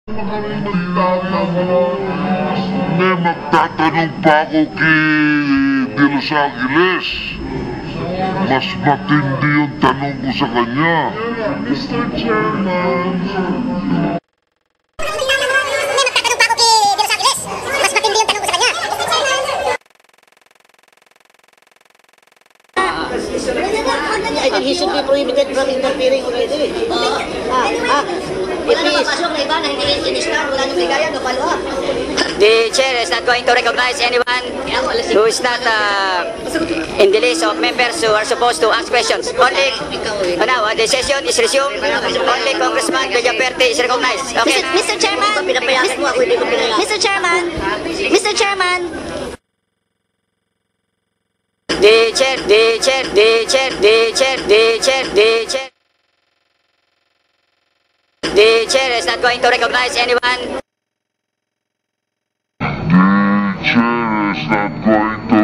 May magtatanong pa ako kay De Los Angeles. Mas matindi yung tanong ko sa kanya. Mr. Chairman. I think he should be prohibited from interfering already. The chair is not going to recognize anyone who is not in the list of members who are supposed to ask questions. Only now, the session is resumed. Only Congressman Villafuerte is recognized. Okay. Mr. Chairman, Mr. Chairman, Mr. Chairman. The chair is not going to recognize anyone. The chair is not going to